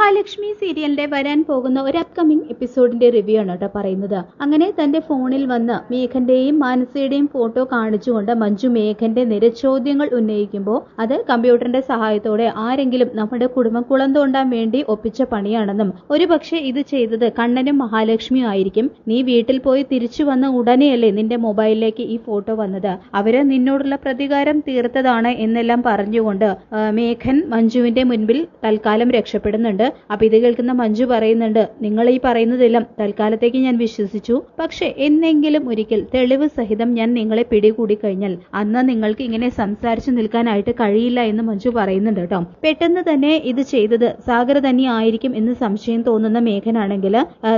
മഹാലക്ഷ്മി സീരിയലിന്റെ വരാൻ പോകുന്ന ഒരു അപ്കമിംഗ് എപ്പിസോഡിന്റെ റിവ്യൂ ആണ് കേട്ടോ പറയുന്നത്. അങ്ങനെ തന്റെ ഫോണിൽ വന്ന് മേഘന്റെയും മാനസയുടെയും ഫോട്ടോ കാണിച്ചുകൊണ്ട് മഞ്ജു മേഘന്റെ നിര ചോദ്യങ്ങൾ ഉന്നയിക്കുമ്പോൾ അത് കമ്പ്യൂട്ടറിന്റെ സഹായത്തോടെ ആരെങ്കിലും നമ്മുടെ കുടുംബം കുളം തോണ്ടാൻ വേണ്ടി ഒപ്പിച്ച പണിയാണെന്നും ഒരുപക്ഷെ ഇത് ചെയ്തത് കണ്ണനും മഹാലക്ഷ്മിയും ആയിരിക്കും. നീ വീട്ടിൽ പോയി തിരിച്ചു വന്ന ഉടനെയല്ലേ നിന്റെ മൊബൈലിലേക്ക് ഈ ഫോട്ടോ വന്നത്, അവര് നിന്നോടുള്ള പ്രതികാരം തീർത്തതാണ് എന്നെല്ലാം പറഞ്ഞുകൊണ്ട് മേഘൻ മഞ്ജുവിന്റെ മുൻപിൽ തൽക്കാലം രക്ഷപ്പെടുന്നുണ്ട്. അപ്പൊ ഇത് കേൾക്കുന്ന മഞ്ജു പറയുന്നുണ്ട്, നിങ്ങൾ ഈ പറയുന്നതെല്ലാം തൽക്കാലത്തേക്ക് ഞാൻ വിശ്വസിച്ചു, പക്ഷെ എന്നെങ്കിലും ഒരിക്കൽ തെളിവ് സഹിതം ഞാൻ നിങ്ങളെ പിടികൂടി കഴിഞ്ഞാൽ അന്ന് നിങ്ങൾക്ക് ഇങ്ങനെ സംസാരിച്ചു നിൽക്കാനായിട്ട് കഴിയില്ല എന്ന് മഞ്ജു പറയുന്നുണ്ട് കേട്ടോ. പെട്ടെന്ന് തന്നെ ഇത് ചെയ്തത് സാഗർ തന്നെ ആയിരിക്കും എന്ന് സംശയം തോന്നുന്ന മേഘനാണെങ്കിൽ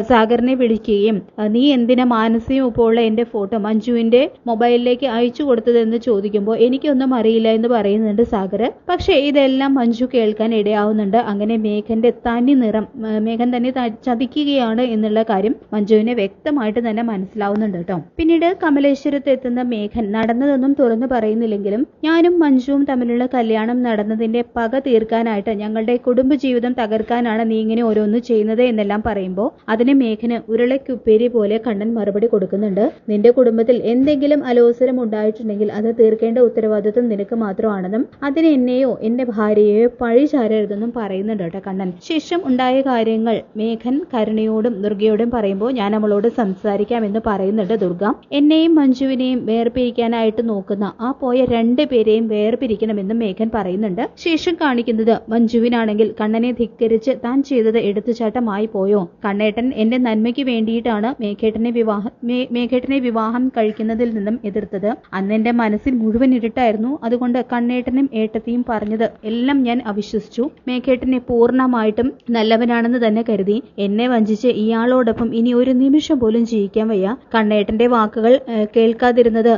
സാഗറിനെ വിളിക്കുകയും നീ എന്തിനാ മാനസയും ഇപ്പോൾ എന്റെ ഫോട്ടോ മഞ്ജുവിന്റെ മൊബൈലിലേക്ക് അയച്ചു കൊടുത്തതെന്ന് ചോദിക്കുമ്പോൾ എനിക്കൊന്നും അറിയില്ല എന്ന് പറയുന്നുണ്ട് സാഗർ. പക്ഷെ ഇതെല്ലാം മഞ്ജു കേൾക്കാൻ ഇടയാവുന്നുണ്ട്. അങ്ങനെ മേഘന്റെ തനി നിറം മേഘൻ തന്നെ ചതിക്കുകയാണ് എന്നുള്ള കാര്യം മഞ്ജുവിനെ വ്യക്തമായിട്ട് തന്നെ മനസ്സിലാവുന്നുണ്ട് കേട്ടോ. പിന്നീട് കമലേശ്വരത്ത് എത്തുന്ന മേഘൻ നടന്നതൊന്നും തുറന്നു പറയുന്നില്ലെങ്കിലും ഞാനും മഞ്ജുവും തമ്മിലുള്ള കല്യാണം നടന്നതിന്റെ പക തീർക്കാനായിട്ട് ഞങ്ങളുടെ കുടുംബജീവിതം തകർക്കാനാണ് നീ ഇങ്ങനെ ഓരോന്ന് ചെയ്യുന്നത് എന്നെല്ലാം പറയുമ്പോൾ അതിന് മേഘന് ഉരുളക്കുപ്പേരി പോലെ കണ്ണൻ മറുപടി കൊടുക്കുന്നുണ്ട്. നിന്റെ കുടുംബത്തിൽ എന്തെങ്കിലും അലോസരം ഉണ്ടായിട്ടുണ്ടെങ്കിൽ അത് തീർക്കേണ്ട ഉത്തരവാദിത്വം നിനക്ക് മാത്രമാണെന്നും അതിന് എന്നെയോ എന്റെ ഭാര്യയെയോ പഴി ചാരരുതെന്നും പറയുന്നുണ്ട് കേട്ടോ കണ്ണൻ. ശേഷം ഉണ്ടായ കാര്യങ്ങൾ മേഘൻ കരുണയോടും ദുർഗയോടും പറയുമ്പോൾ ഞാൻ അവളോട് സംസാരിക്കാമെന്ന് പറയുന്നുണ്ട് ദുർഗ. എന്നെയും മഞ്ജുവിനെയും വേർപിരിക്കാനായിട്ട് നോക്കുന്ന ആ പോയ രണ്ടുപേരെയും വേർപിരിക്കണമെന്നും മേഘൻ പറയുന്നുണ്ട്. ശേഷം കാണിക്കുന്നത് മഞ്ജുവിനാണെങ്കിൽ കണ്ണനെ ധിക്കരിച്ച് താൻ ചെയ്തത് എടുത്തുചാട്ടമായി പോയോ, കണ്ണേട്ടൻ എന്റെ നന്മയ്ക്ക് വേണ്ടിയിട്ടാണ് മേഘേട്ടനെ വിവാഹം കഴിക്കുന്നതിൽ നിന്നും എതിർത്തത്. അന്ന് എന്റെ മനസ്സിൽ മുഴുവൻ ഇരുട്ടായിരുന്നു. അതുകൊണ്ട് കണ്ണേട്ടനും ഏട്ടത്തിയും പറഞ്ഞത് എല്ലാം ഞാൻ അവിശ്വസിച്ചു. മേഘേട്ടനെ പൂർണ്ണമായിട്ടും നല്ലവനാണെന്ന് തന്നെ കരുതി. എന്നെ വഞ്ചിച്ച് ഇയാളോടൊപ്പം ഇനി ഒരു നിമിഷം പോലും ജീവിക്കാൻ വയ്യ. കണ്ണേട്ടന്റെ വാക്കുകൾ കേൾക്കാതിരുന്നത്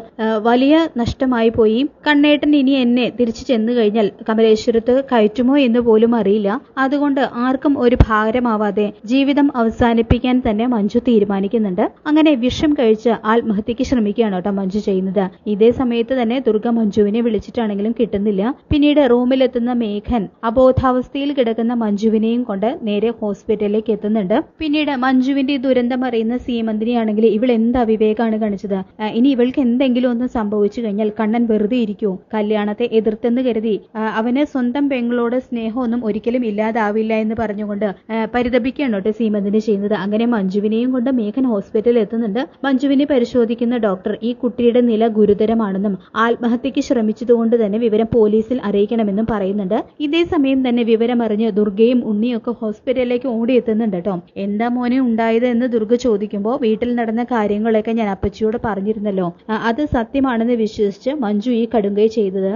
വലിയ നഷ്ടമായി പോയി. കണ്ണേട്ടൻ ഇനി എന്നെ തിരിച്ചു ചെന്നു കഴിഞ്ഞാൽ കമലേശ്വരത്ത് കയറ്റുമോ എന്ന് പോലും അറിയില്ല. അതുകൊണ്ട് ആർക്കും ഒരു ഭാരമാവാതെ ജീവിതം അവസാനിപ്പിക്കാൻ തന്നെ മഞ്ജു തീരുമാനിക്കുന്നുണ്ട്. അങ്ങനെ വിഷം കഴിച്ച് ആത്മഹത്യക്ക് ശ്രമിക്കുകയാണ് കേട്ടോ മഞ്ജു ചെയ്യുന്നത്. ഇതേ സമയത്ത് തന്നെ ദുർഗ മഞ്ജുവിനെ വിളിച്ചിട്ടാണെങ്കിലും കിട്ടുന്നില്ല. പിന്നീട് റൂമിലെത്തുന്ന മേഘൻ അബോധാവസ്ഥയിൽ കിടക്കുന്ന മഞ്ജുവിനെയും കൊണ്ട് നേരെ ഹോസ്പിറ്റലിലേക്ക് എത്തുന്നുണ്ട്. പിന്നീട് മഞ്ജുവിന്റെ ദുരന്തം അറിയുന്ന സീമന്തിനെയാണെങ്കിൽ ഇവൾ എന്ത് അവിവേകാണ് കാണിച്ചത്, ഇനി ഇവൾക്ക് എന്തെങ്കിലും ഒന്ന് സംഭവിച്ചു കഴിഞ്ഞാൽ കണ്ണൻ വെറുതെ ഇരിക്കൂ, കല്യാണത്തെ എതിർത്തെന്ന് കരുതി അവന് സ്വന്തം പെങ്ങളോട് സ്നേഹമൊന്നും ഒരിക്കലും ഇല്ലാതാവില്ല എന്ന് പറഞ്ഞുകൊണ്ട് പരിതപിക്കുകയാണ് കേട്ടോ സീമന്തിനെ ചെയ്യുന്നത്. അങ്ങനെ മഞ്ജുവിനെയും കൊണ്ട് മേഘൻ ഹോസ്പിറ്റലിൽ എത്തുന്നുണ്ട്. മഞ്ജുവിനെ പരിശോധിക്കുന്ന ഡോക്ടർ ഈ കുട്ടിയുടെ നില ഗുരുതരമാണെന്നും ആത്മഹത്യക്ക് ശ്രമിച്ചതുകൊണ്ട് തന്നെ വിവരം പോലീസിൽ അറിയിക്കണമെന്നും പറയുന്നുണ്ട്. ഇതേ സമയം തന്നെ വിവരം അറിഞ്ഞ് ദുർഗയും ഉണ്ണിയും ഒക്കെ ഹോസ്പിറ്റലിലേക്ക് ഓടിയെത്തുന്നുണ്ട് കേട്ടോ. എന്താ മോനെ ഉണ്ടായത് എന്ന് ദുർഗ ചോദിക്കുമ്പോൾ വീട്ടിൽ നടന്ന കാര്യങ്ങളൊക്കെ ഞാൻ അപ്പച്ചിയോട് പറഞ്ഞിരുന്നല്ലോ, അത് സത്യമാണെന്ന് വിശ്വസിച്ച് മഞ്ജു ഈ കടുങ്കൈ ചെയ്തത്.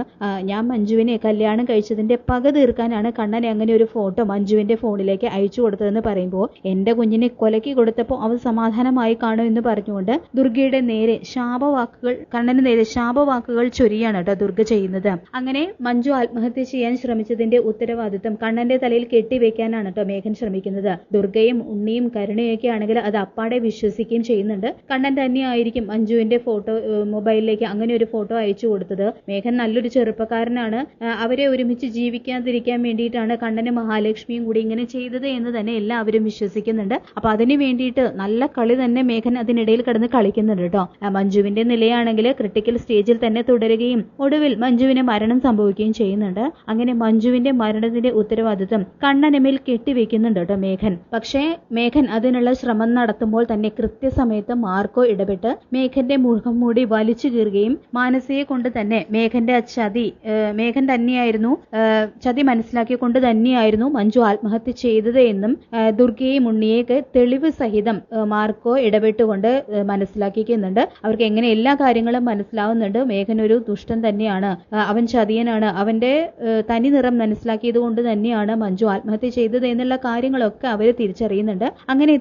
ഞാൻ മഞ്ജുവിനെ കല്യാണം കഴിച്ചതിന്റെ പക തീർക്കാനാണ് കണ്ണൻ അങ്ങനെ ഒരു ഫോട്ടോ മഞ്ജുവിന്റെ ഫോണിലേക്ക് അയച്ചു കൊടുത്തതെന്ന് പറയുമ്പോൾ എന്റെ കുഞ്ഞിനെ കൊലക്കി കൊടുത്തപ്പോൾ അവൻ സമാധാനമായി കാണും എന്ന് പറഞ്ഞുകൊണ്ട് ദുർഗയുടെ നേരെ കണ്ണന് നേരെ ശാപവാക്കുകൾ ചൊരിയാണ് കേട്ടോ ദുർഗ ചെയ്യുന്നത്. അങ്ങനെ മഞ്ജു ആത്മഹത്യ ചെയ്യാൻ ശ്രമിച്ചതിന്റെ ഉത്തരവാദിത്വം കണ്ണന്റെ തലയിൽ കെട്ടിവെക്കാനാണ് കേട്ടോ മേഘൻ ശ്രമിക്കുന്നത്. ദുർഗയും ഉണ്ണിയും കരുണയൊക്കെ ആണെങ്കിൽ അത് അപ്പാടെ വിശ്വസിക്കുകയും ചെയ്യുന്നുണ്ട്. കണ്ണൻ തന്നെയായിരിക്കും മഞ്ജുവിന്റെ ഫോട്ടോ മൊബൈലിലേക്ക് അങ്ങനെ ഒരു ഫോട്ടോ അയച്ചു കൊടുത്തത്. മേഘൻ നല്ലൊരു ചെറുപ്പക്കാരനാണ്, അവരെ ഒരുമിച്ച് ജീവിക്കാതിരിക്കാൻ വേണ്ടിയിട്ടാണ് കണ്ണനും മഹാലക്ഷ്മിയും കൂടി ഇങ്ങനെ ചെയ്തത് എന്ന് തന്നെ എല്ലാവരും വിശ്വസിക്കുന്നുണ്ട്. അപ്പൊ അതിനു വേണ്ടിയിട്ട് നല്ല കളി തന്നെ മേഘൻ അതിനിടയിൽ കിടന്ന് കളിക്കുന്നുണ്ട് കേട്ടോ. മഞ്ജുവിന്റെ നിലയാണെങ്കിൽ ക്രിട്ടിക്കൽ സ്റ്റേജിൽ തന്നെ തുടരുകയും ഒടുവിൽ മഞ്ജുവിന് മരണം സംഭവിക്കുകയും ചെയ്യുന്നുണ്ട്. അങ്ങനെ മഞ്ജുവിന്റെ മരണത്തിന്റെ ഉത്തരവാദിത്വം കണ്ണനുമേൽ കെട്ടിവെക്കുന്നുണ്ട് കേട്ടോ മേഘൻ. പക്ഷേ മേഘൻ അതിനുള്ള ശ്രമം നടത്തുമ്പോൾ തന്നെ കൃത്യസമയത്ത് മാർക്കോ ഇടപെട്ട് മേഘന്റെ മുഖം മൂടി വലിച്ചു കീറുകയും മാനസയെ കൊണ്ട് തന്നെ മേഘന്റെ മേഘൻ തന്നെയായിരുന്നു ചതി മനസ്സിലാക്കിക്കൊണ്ട് തന്നെയായിരുന്നു മഞ്ജു ആത്മഹത്യ ചെയ്തത് എന്നും ദുർഗയെയും ഉണ്ണിയൊക്കെ തെളിവ് സഹിതം മാർക്കോ ഇടപെട്ടുകൊണ്ട് മനസ്സിലാക്കിക്കുന്നുണ്ട്. അവർക്ക് എങ്ങനെ എല്ലാ കാര്യങ്ങളും മനസ്സിലാവുന്നുണ്ട്. മേഘൻ ഒരു ദുഷ്ടൻ തന്നെയാണ്, അവൻ ചതിയനാണ്, അവന്റെ തനി നിറം മനസ്സിലാക്കിയത് കൊണ്ട് തന്നെയാണ് മഞ്ജു ആത്മഹത്യ ചെയ്തത് എന്നുള്ള കാര്യങ്ങളൊക്കെ അവർ തിരിച്ചറിയുന്നുണ്ട്. അങ്ങനെ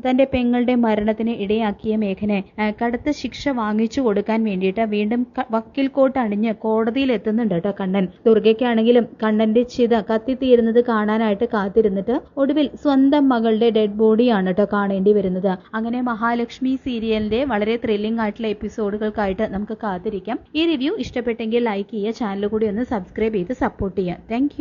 തന്റെ പെങ്ങളുടെ മരണത്തിന് ഇടയാക്കിയ മേഘനെ കടുത്ത ശിക്ഷ വാങ്ങിച്ചു കൊടുക്കാൻ വേണ്ടിയിട്ട് വീണ്ടും വക്കീൽ കോട്ട് അണിഞ്ഞ് കോടതിയിൽ എത്തുന്നുണ്ട് കേട്ടോ കണ്ണൻ. ദുർഗയ്ക്കാണെങ്കിലും കണ്ണന്റെ ചിത കത്തിത്തീരുന്നത് കാണാനായിട്ട് കാത്തിരുന്നിട്ട് ഒടുവിൽ സ്വന്തം മകളുടെ ഡെഡ് ബോഡിയാണ് കേട്ടോ കാണേണ്ടി വരുന്നത്. അങ്ങനെ മഹാലക്ഷ്മി സീരിയലിന്റെ വളരെ ത്രില്ലിംഗ് ആയിട്ടുള്ള എപ്പിസോഡുകൾക്കായിട്ട് നമുക്ക് കാത്തിരിക്കാം. ഈ റിവ്യൂ ഇഷ്ടപ്പെട്ടെങ്കിൽ ലൈക്ക് ചെയ്യുക, ചാനൽ കൂടി ഒന്ന് സബ്സ്ക്രൈബ് ചെയ്ത് സപ്പോർട്ട് ചെയ്യുക. താങ്ക്